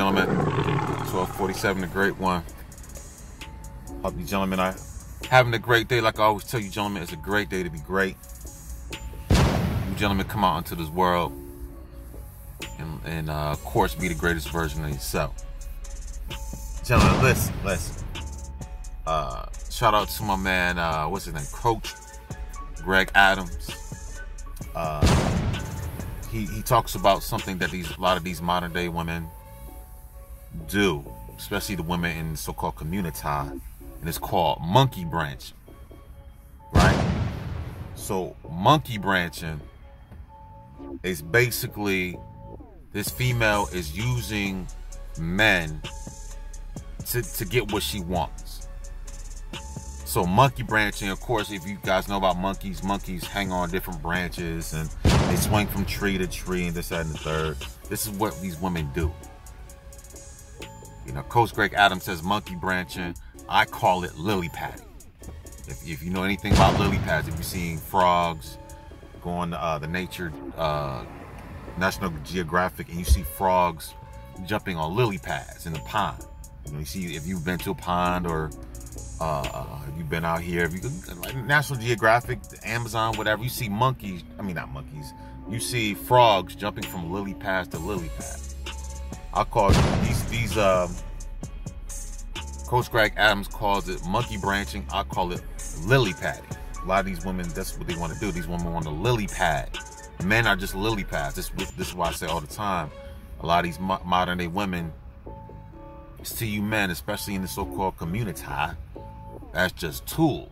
gentlemen. 1247, the great one. Hope you gentlemen are having a great day. Like I always tell you, gentlemen, it's a great day to be great. You gentlemen come out into this world and of course, be the greatest version of yourself. Gentlemen, listen. Shout out to my man, what's his name? Coach Greg Adams. He talks about something that a lot of these modern day women do, especially the women in the so-called community, and it's called monkey branching, right? So monkey branching is basically this female is using men to get what she wants. So monkey branching, of course, if you guys know about monkeys hang on different branches and they swing from tree to tree and this, that, and the third. This is what these women do. You know, Coach Greg Adams says monkey branching. I call it lily padding. If you know anything about lily pads, if you've seen frogs go on the nature National Geographic and you see frogs jumping on lily pads in the pond. You know, you see if you've been to a pond or if you've been out here, if you like National Geographic, the Amazon, whatever, you see monkeys. I mean, not monkeys. You see frogs jumping from lily pads to lily pads. I call these Coach Greg Adams calls it monkey branching. I call it lily padding. A lot of these women, that's what they want to do. These women want to lily pad. Men are just lily pads. This is why I say all the time, a lot of these modern day women see you men, especially in the so-called community, as just tools.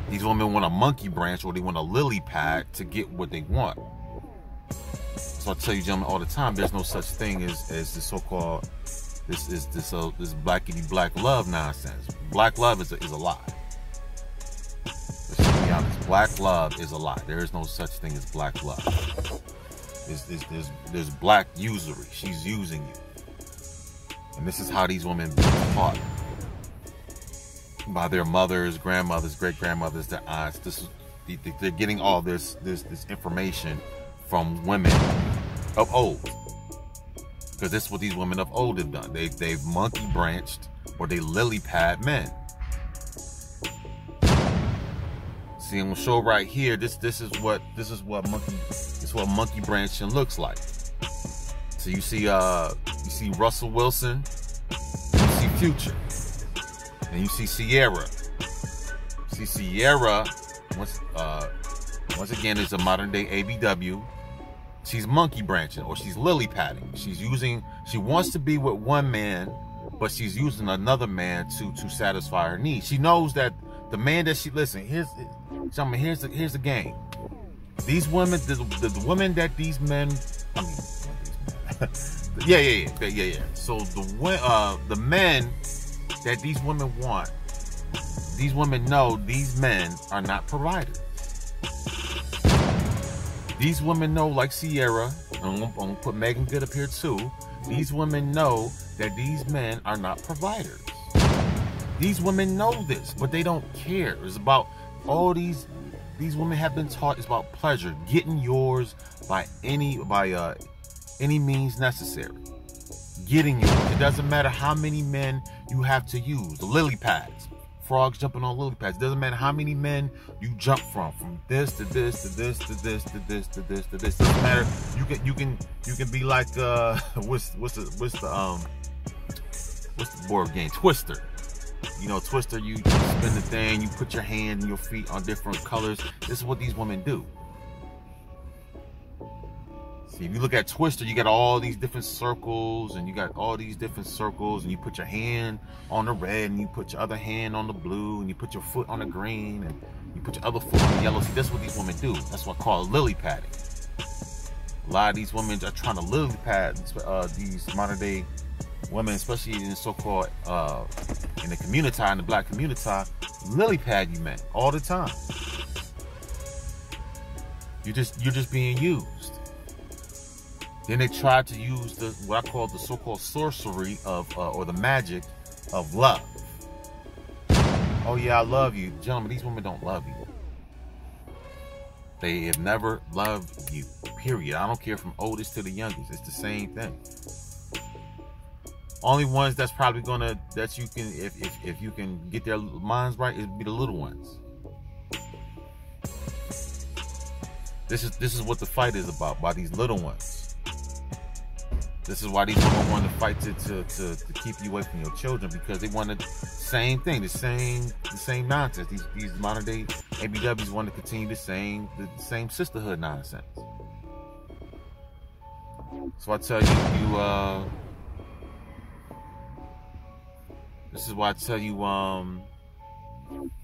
These women want a monkey branch or they want a lily pad to get what they want. So I tell you, gentlemen, all the time, there's no such thing as the so-called this blackity black love nonsense. Black love is a lie. Let's be honest. Black love is a lie. There is no such thing as black love. There's black usury. She's using you. And this is how these women be taught by their mothers, grandmothers, great-grandmothers, their aunts. They're getting all this information from women of old. Because this is what these women of old have done. They've monkey branched or they lily pad men. See, I'm gonna show right here. This is what monkey branching looks like. So you see Russell Wilson, you see Future, and you see Sierra. See Sierra once again is a modern day ABW. She's monkey branching or she's lily padding. She wants to be with one man, but she's using another man to satisfy her needs. She knows that the man that here's the game. These women, the women that these men, yeah. So the men that these women want, these women know these men are not providers. These women know, like Sierra, I'm gonna put Megan Good up here too. These women know that these men are not providers. These women know this, but they don't care. It's about all these women have been taught. It's about pleasure, getting yours by any means necessary. Getting yours. It doesn't matter how many men you have to use. The lily pads, frogs jumping on lily pads. It doesn't matter how many men you jump from this to this to this to this to this to this to this. It doesn't matter. You can be like what's the board game? Twister. You know, Twister, you spin the thing, you put your hand and your feet on different colors. This is what these women do. See, if you look at Twister, you got all these different circles, and you put your hand on the red, and you put your other hand on the blue, and you put your foot on the green, and you put your other foot on the yellow. See, that's what these women do. That's what I call lily padding. A lot of these women are trying to lily pad these modern day women, especially in the so-called in the community, in the black community, lily pad you men all the time. You're just being used. Then they try to use what I call the so-called sorcery of or the magic of love. Oh yeah, I love you. Gentlemen, these women don't love you. They have never loved you, period. I don't care from oldest to the youngest. It's the same thing. Only ones that's probably gonna, that you can, if you can get their minds right, it'd be the little ones. This is what the fight is about, by these little ones. This is why these women want to fight to keep you away from your children, because they want the same thing, the same nonsense. These modern day ABWs want to continue the same sisterhood nonsense. So I tell you, this is why I tell you,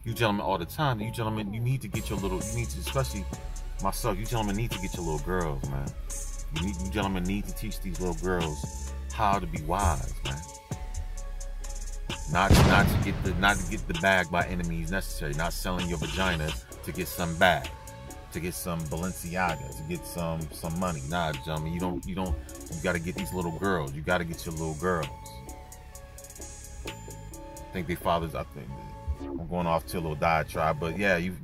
you gentlemen all the time, you gentlemen, you need to get your little, especially myself, you gentlemen need to get your little girls, man. You gentlemen need to teach these little girls how to be wise, man. Not to get the bag by any means necessary. Not selling your vagina to get some bag, to get some Balenciaga, to get some money. Nah, gentlemen, you got to get these little girls. You got to get your little girls. I think they fathers. I think I'm going off to a little diatribe, but yeah, you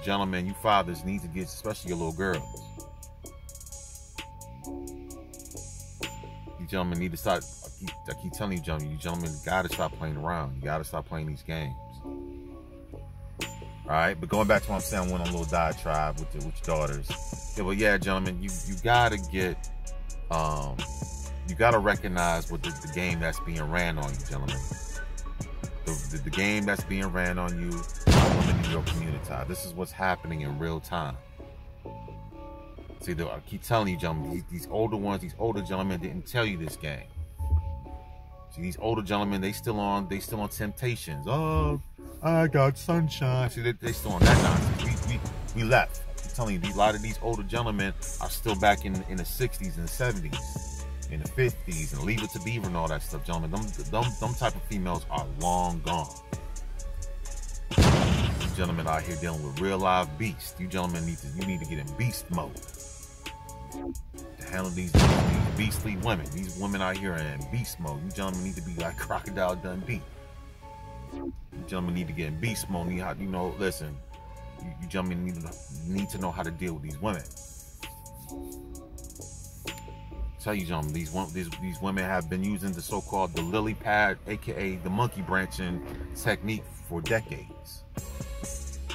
gentlemen, you fathers need to get, especially your little girls. You gentlemen need to start. I keep telling you, gentlemen got to stop playing around. You got to stop playing these games. All right, but going back to what I'm saying, I went on a little diatribe with your daughters. Yeah, well, yeah, gentlemen, you got to get, you got to recognize what the game that's being ran on you, gentlemen. The game that's being ran on you by women in your community. This is what's happening in real time. See, I keep telling you, gentlemen, these older ones, these older gentlemen didn't tell you this game. See, these older gentlemen, they still on Temptations. Oh, I got sunshine. See, they still on that nonsense. We left. I keep telling you, a lot of these older gentlemen are still back in the 60s and 70s, in the 50s, and Leave It to Beaver and all that stuff, gentlemen. Them type of females are long gone. You gentlemen out here dealing with real live beasts. You gentlemen need to get in beast mode to handle these beastly women. These women out here are in beast mode. You gentlemen need to be like Crocodile Dundee. You gentlemen need to get in beast mode. Listen, you gentlemen need to know how to deal with these women. Tell you, gentlemen, these women have been using the so-called the lily pad, aka the monkey branching technique, for decades,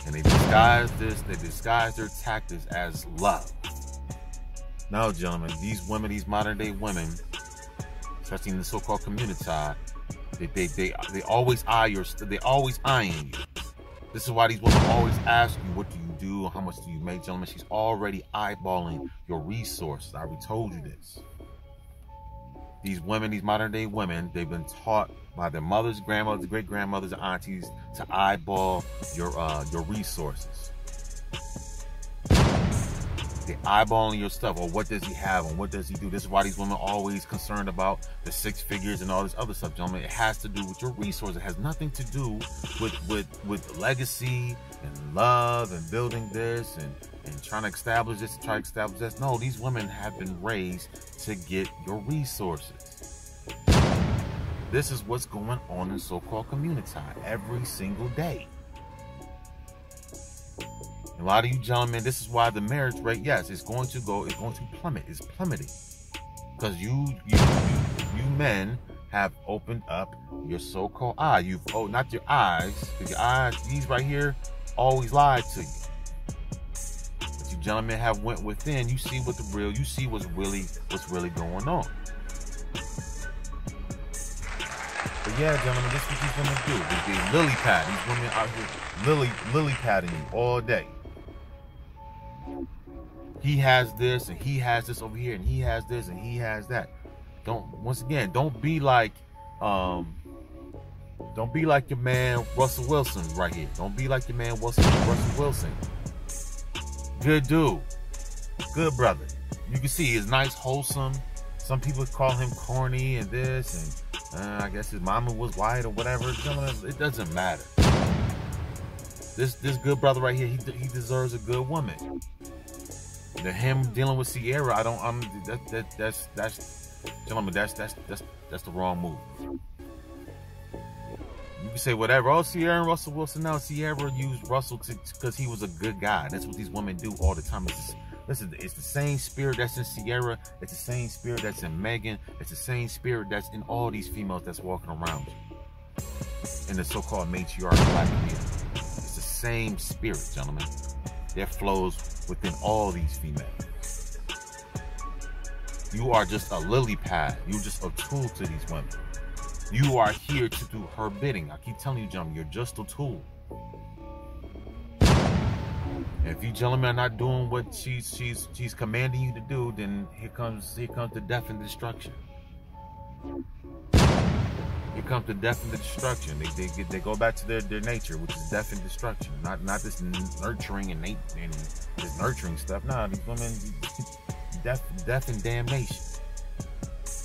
and they disguise their tactics as love. Now, gentlemen, these women, these modern day women, especially in the so-called community, they always they always eyeing you. This is why these women always ask you, what do you do? How much do you make, gentlemen? She's already eyeballing your resources. I already told you this. These women, these modern day women, they've been taught by their mothers, grandmothers, great grandmothers, and aunties to eyeball your resources. They're eyeballing your stuff. Or what does he have? And what does he do? This is why these women are always concerned about the 6 figures and all this other stuff, gentlemen. It has to do with your resources. It has nothing to do with legacy and love and building this and trying to establish this and try to establish this. No, these women have been raised to get your resources. This is what's going on in so-called community every single day. A lot of you gentlemen, this is why the marriage rate, yes, it's going to plummet. It's plummeting. Because you men have opened up your so-called eye. Not your eyes, because your eyes, these right here, always lied to you. But you gentlemen have went within, you see what's really going on. But yeah, gentlemen, this is what these women do. They lily pad. These women out here lily padding you all day. He has this and he has this over here and he has this and he has that. Don't be like your man Russell Wilson right here. Don't be like your man Russell Wilson. Good dude. Good brother. You can see he's nice, wholesome. Some people call him corny and this, and I guess his mama was white or whatever. It doesn't matter. This good brother right here, he deserves a good woman. Him dealing with Sierra, that's gentlemen, that's the wrong move. You can say whatever. Oh, Sierra and Russell Wilson. Now Sierra used Russell because he was a good guy. That's what these women do all the time. Listen, it's the same spirit that's in Sierra. It's the same spirit that's in Megan. It's the same spirit that's in all these females that's walking around you in the so-called matriarch black community. It's the same spirit, gentlemen, that flows within all these females. You are just a lily pad. You're just a tool to these women. You are here to do her bidding. I keep telling you, gentlemen, you're just a tool. If you gentlemen are not doing what she's commanding you to do, then here comes the death and destruction. Here comes the death and the destruction. They go back to their nature, which is death and destruction. Not this nurturing and this nurturing stuff. Nah, these women, death and damnation,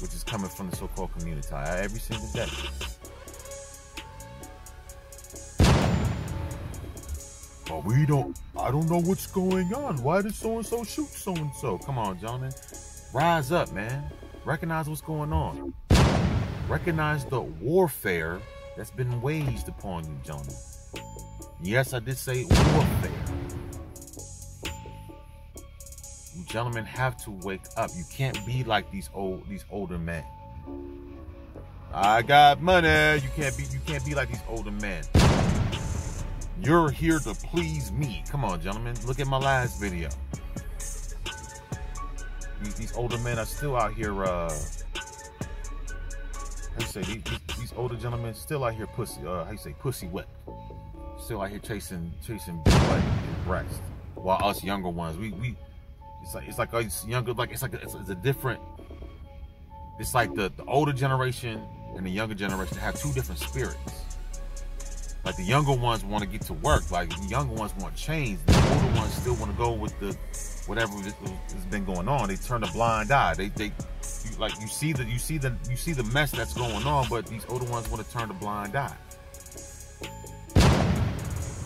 which is coming from the so-called community every single day. But I don't know what's going on. Why did so-and-so shoot so-and-so? Come on, gentlemen. Rise up, man. Recognize what's going on. Recognize the warfare that's been waged upon you, gentlemen. Yes, I did say warfare. You gentlemen have to wake up. You can't be like these older men. I got money. You can't be like these older men. You're here to please me. Come on, gentlemen. Look at my last video. These older men are still out here, how you say, these older gentlemen still out here pussy, how you say, pussy whipped. Still out here chasing butt and breast. While us younger ones, it's like us younger, like it's a different, it's like the older generation and the younger generation have two different spirits. Like the younger ones want to get to work. Like the younger ones want change. The older ones still want to go with the whatever has been going on. They turn a blind eye. You see the mess that's going on, but these older ones want to turn a blind eye.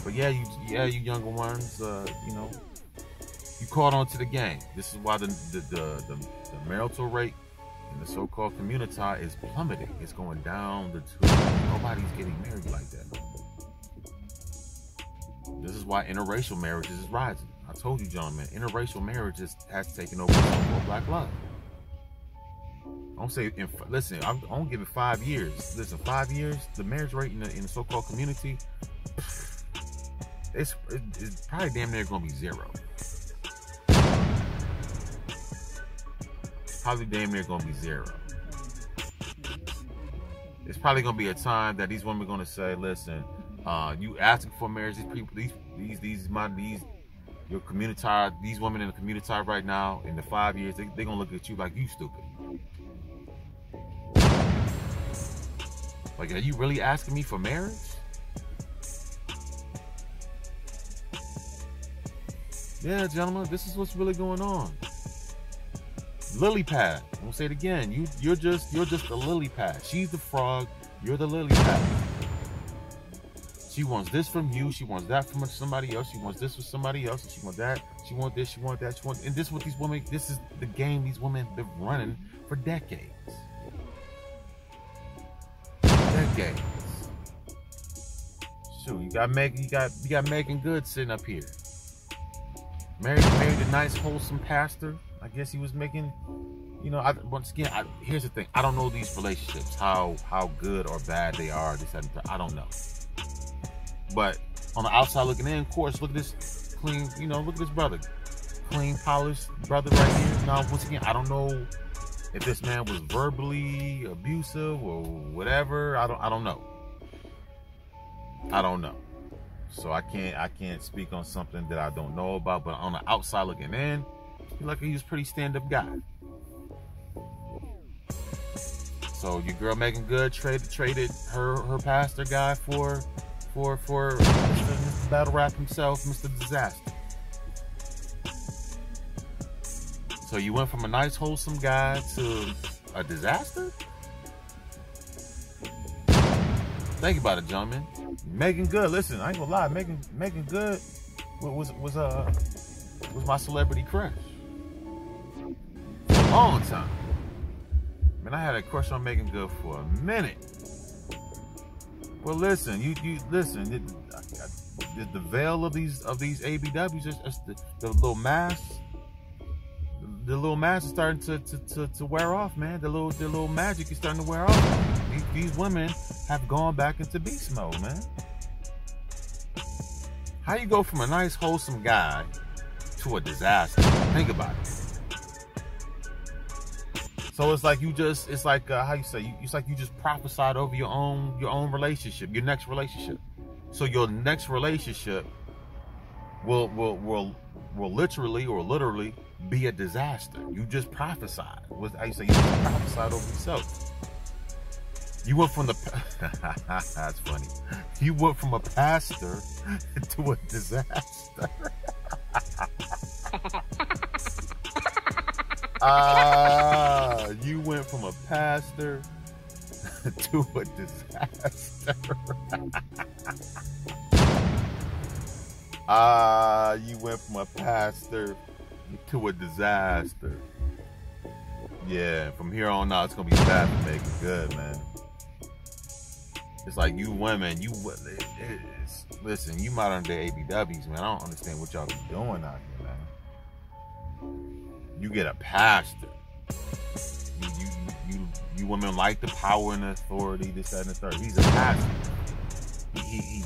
But yeah, you younger ones, you know, you caught on to the game. This is why the marital rate in the so-called community is plummeting. It's going down the tube. Nobody's getting married like that. This is why interracial marriages is rising. I told you, gentlemen, interracial marriages has taken over black love. I'm saying, listen, I'm gonna give it 5 years. Listen, 5 years, the marriage rate in the so-called community, it's probably damn near gonna be 0. Probably damn near gonna be 0. It's probably gonna be a time that these women are gonna say, listen, you asking for marriage, these people, your community, these women in the community right now, in the 5 years, they're gonna look at you like you stupid. Like, are you really asking me for marriage? Yeah, gentlemen, this is what's really going on. Lily pad. I'm gonna say it again. You're just a lily pad. She's the frog. You're the lily pad. She wants this from you. She wants that from somebody else. She wants this from somebody else. And she wants that. She wants this. She wants that. She wants. And this is what these women. This is the game these women have been running for decades. Decades. Shoot, you got Megan Good sitting up here. Married a nice, wholesome pastor. I guess he was making, you know, once again, here's the thing. I don't know these relationships, how good or bad they are. I don't know. But on the outside looking in, of course, look at this clean, you know, look at this brother. Clean, polished brother right here. Now, once again, I don't know if this man was verbally abusive or whatever. I don't know. I don't know. So I can't speak on something that I don't know about. But on the outside looking in, like he was a pretty stand-up guy. So your girl Megan Good traded her pastor guy for Mr. Battle Rap himself, Mr. Dizaster. So you went from a nice wholesome guy to a disaster? Think about it, gentlemen. Megan Good, listen, I ain't gonna lie, Megan Good was my celebrity crush. For a long time. Man, I had a crush on Megan Good for a minute. Well, listen, you listen. The veil of these ABWs, the little masks, little mask is starting to wear off, man. The little magic is starting to wear off. These women have gone back into beast mode, man. How you go from a nice, wholesome guy to a disaster? Think about it. So it's like it's like how you say, it's like you just prophesied over your own relationship, your next relationship. So your next relationship will literally be a disaster. You just prophesied. How you say, you just prophesied over yourself. You went from that's funny. You went from a pastor to a disaster. You went from a pastor to a disaster. You went from a pastor to a disaster. Yeah, from here on out, it's gonna be bad to make it good, man. It's like you women, listen, you modern day ABWs, man. I don't understand what y'all be doing out here, man. You get a pastor. You women like the power and the authority, this, that, and the third. He's a pastor. He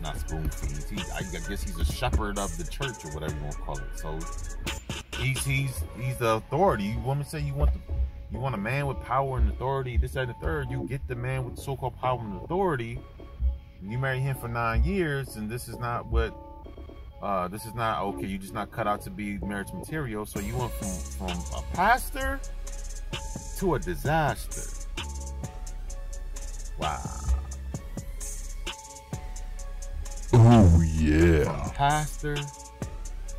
not spoon feeds. I guess he's a shepherd of the church or whatever you want to call it. So he's the authority. You women say you want a man with power and authority, this, that, and the third. You get the man with so-called power and authority. You marry him for 9 years, and this is not okay. You just not cut out to be marriage material. So you went from a pastor to a disaster. Wow. Oh yeah. From pastor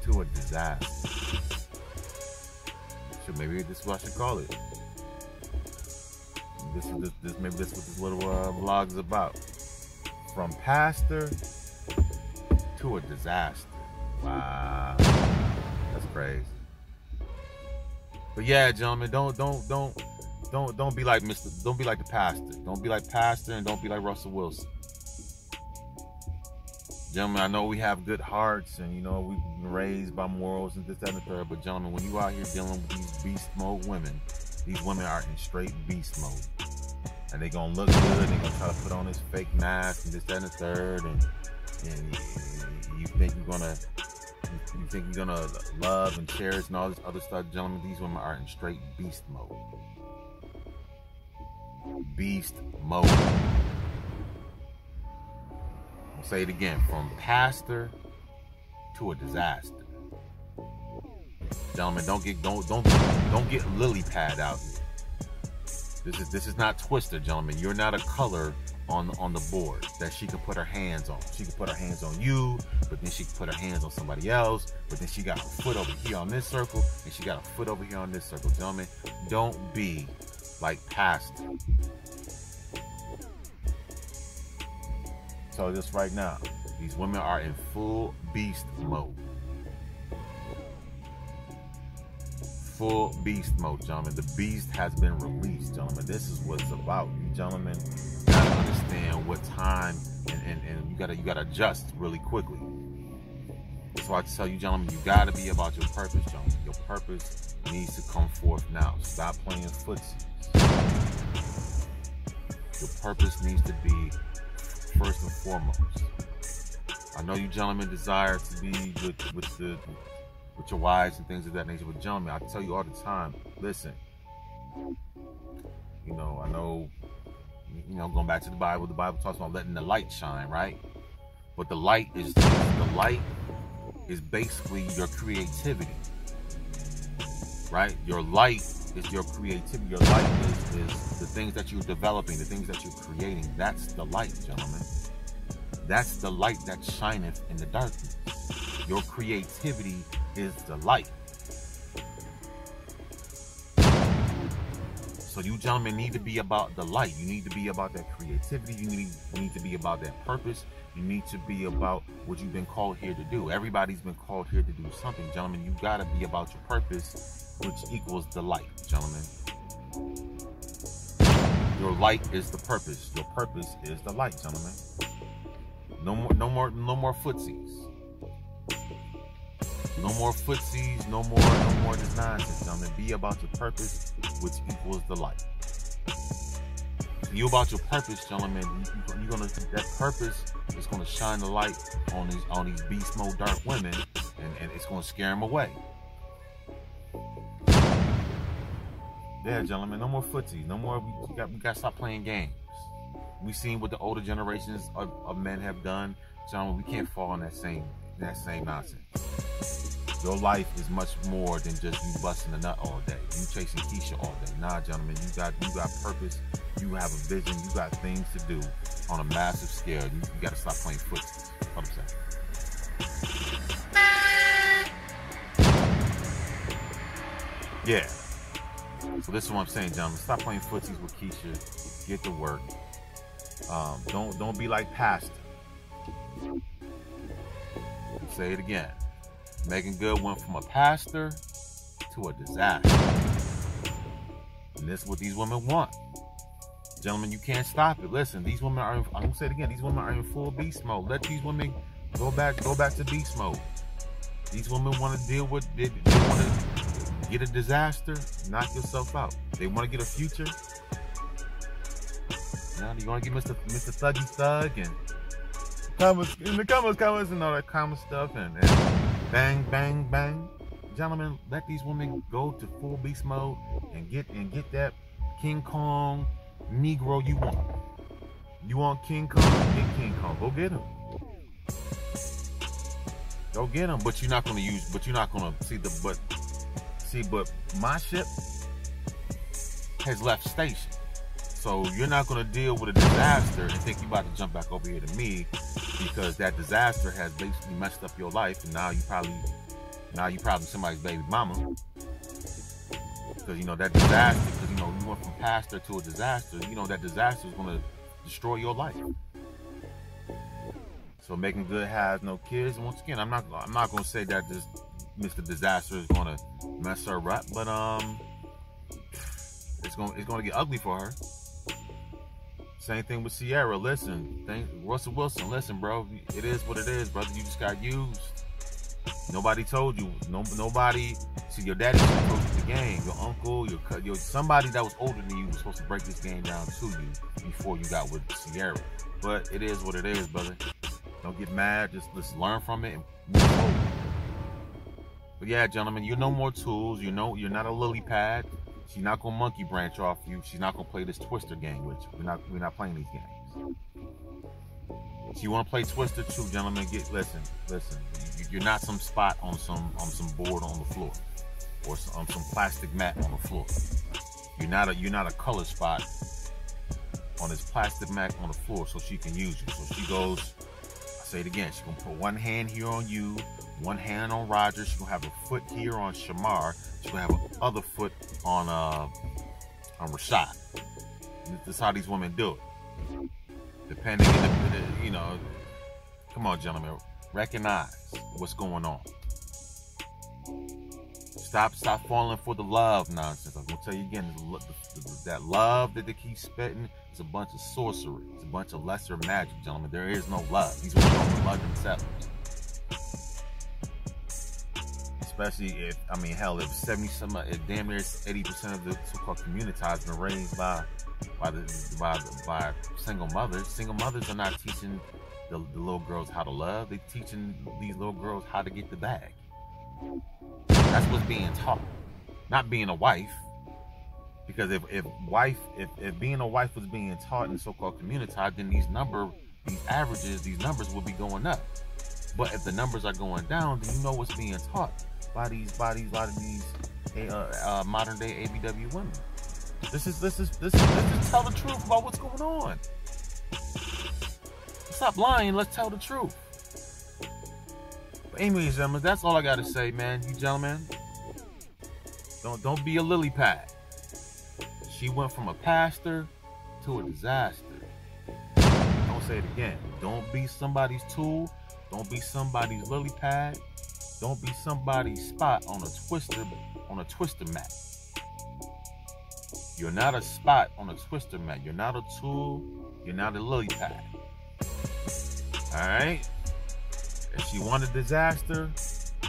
to a disaster. So maybe this is what I should call it. Maybe this is what this little vlog is about. From pastor to a disaster. Wow, that's crazy. But yeah, gentlemen, don't be like don't be like the pastor. Don't be like pastor, and don't be like Russell Wilson. Gentlemen, I know we have good hearts, and we've been raised by morals and this, that, and the third. But gentlemen, when you out here dealing with these beast mode women, these women are in straight beast mode, and they gonna look good. They gonna try to put on this fake mask and this, that, and the third, and you think you're gonna love and cherish and all this other stuff. Gentlemen, these women are in straight beast mode. Beast mode. I'll say it again, from pastor to a disaster. Gentlemen, don't get lily pad out here. This is not Twister, gentlemen. You're not a color on the board that she could put her hands on. She could put her hands on you, but then she could put her hands on somebody else, but then she got her foot over here on this circle, and she got her foot over here on this circle. Gentlemen, don't be like pastor. So just right now, these women are in full beast mode. Full beast mode, gentlemen. The beast has been released, gentlemen. This is what it's about. You gentlemen gotta understand what time and you gotta adjust really quickly. That's why I tell you, gentlemen, you gotta be about your purpose, gentlemen. Your purpose needs to come forth now. Stop playing footsie. Your purpose needs to be first and foremost. I know you gentlemen desire to be with your wives and things of that nature. But gentlemen, I tell you all the time, listen, I know, going back to the Bible talks about letting the light shine, right? But the light is basically your creativity, right? Your light is your creativity. Your light is the things that you're developing, the things that you're creating. That's the light, gentlemen. That's the light that shineth in the darkness. Your creativity is the light. So you gentlemen need to be about the light. You need to be about that creativity. You need to be about that purpose. You need to be about what you've been called here to do. Everybody's been called here to do something, gentlemen. You gotta be about your purpose, which equals the light, gentlemen. Your light is the purpose. Your purpose is the light, gentlemen. No more footsies. No more footsies, no more this nonsense, gentlemen. Be about your purpose, which equals the light. You about your purpose, gentlemen. You're gonna, that purpose is gonna shine the light on these beast mode dark women, and it's gonna scare them away. Yeah, gentlemen, no more footsies, no more. We got to stop playing games. We seen what the older generations of men have done, gentlemen. We can't fall in that same nonsense. Your life is much more than just you busting a nut all day, you chasing Keisha all day. Nah, gentlemen, you got purpose. You have a vision. You got things to do on a massive scale. You got to stop playing footsies. What I'm saying. Yeah. So this is what I'm saying, gentlemen. Stop playing footsies with Keisha. Get to work. Don't be like Pastor. I'll say it again. Megan Good went from a pastor to a disaster. And this is what these women want. Gentlemen, you can't stop it. Listen, these women are, I'm going to say it again, these women are in full beast mode. Let these women go back to beast mode. These women want to deal with, they want to get a disaster, knock yourself out. They want to get a future. Now you want to get Mr. Thuggy Thug and comments and all that common stuff and bang, bang, bang. Gentlemen, let these women go to full beast mode and get that King Kong Negro you want. You want King Kong? Get King Kong. Go get him. Go get him. But you're not gonna use. But you're not gonna see the. But my ship has left station. So you're not gonna deal with a disaster and think you about to jump back over here to me, because that disaster has basically messed up your life, and now you probably somebody's baby mama. Because that disaster, because you went from pastor to a disaster, that disaster is gonna destroy your life. So Megan Good has no kids, and once again, I'm not gonna say that this Mr. Disaster is gonna mess her up, but it's gonna get ugly for her. Same thing with Sierra. Listen, Russell Wilson. Listen, bro, it is what it is, brother. You just got used. Nobody told you. Nobody. See, your daddy told you the game. Your uncle, your somebody that was older than you was supposed to break this game down to you before you got with Sierra. But it is what it is, brother. Don't get mad. Just learn from it and move forward. But yeah, gentlemen, you're no more tools. You're not a lily pad. She's not gonna monkey branch off you. She's not gonna play this Twister game with you. We're not playing these games. If you want to play Twister too, gentlemen, listen. You're not some spot on some board on the floor, or on some plastic mat on the floor. You're not a color spot on this plastic mat on the floor, so she can use you. So she goes. I say it again. She's gonna put one hand here on you, one hand on Roger. She's gonna have a foot here on Shamar. She's gonna have a other foot on Rashad. This is how these women do it. Depending, come on, gentlemen, recognize what's going on. Stop falling for the love nonsense. I'm gonna tell you again, that love that they keep spitting is a bunch of sorcery. It's a bunch of lesser magic, gentlemen. There is no love. These women don't love themselves. Especially if 70-some, damn near 80% of the so-called community has been raised by single mothers. Single mothers are not teaching the little girls how to love. They're teaching these little girls how to get the bag. That's what's being taught, not being a wife. Because if being a wife was being taught in the so-called community, then these numbers would be going up. But if the numbers are going down, then you know what's being taught by a lot of these modern day ABW women. This is tell the truth about what's going on. Stop lying. Let's tell the truth. But anyways, gentlemen, that's all I gotta say, man. You gentlemen, don't be a lily pad. She went from a pastor to a disaster. Don't say it again. Don't be somebody's tool. Don't be somebody's lily pad. Don't be somebody's spot on a twister mat. You're not a spot on a twister mat. You're not a tool. You're not a lily pad. Alright? If she wanted disaster,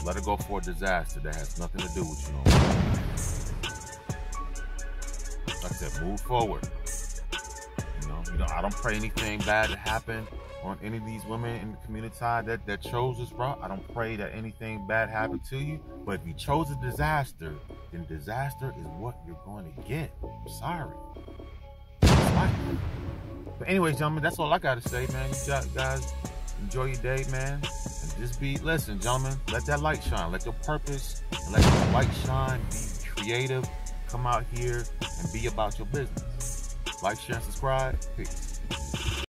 Let her go for a disaster that has nothing to do with you. Like I said, move forward. You know, I don't pray anything bad to happen on any of these women in the community that chose this route. I don't pray that anything bad happened to you. But if you chose a disaster, then disaster is what you're going to get. I'm sorry. It's life. But anyways, gentlemen, that's all I got to say, man. You guys enjoy your day, man. And just listen, gentlemen, let that light shine. Let your purpose, let your light shine. Be creative. Come out here and be about your business. Like, share, and subscribe. Peace.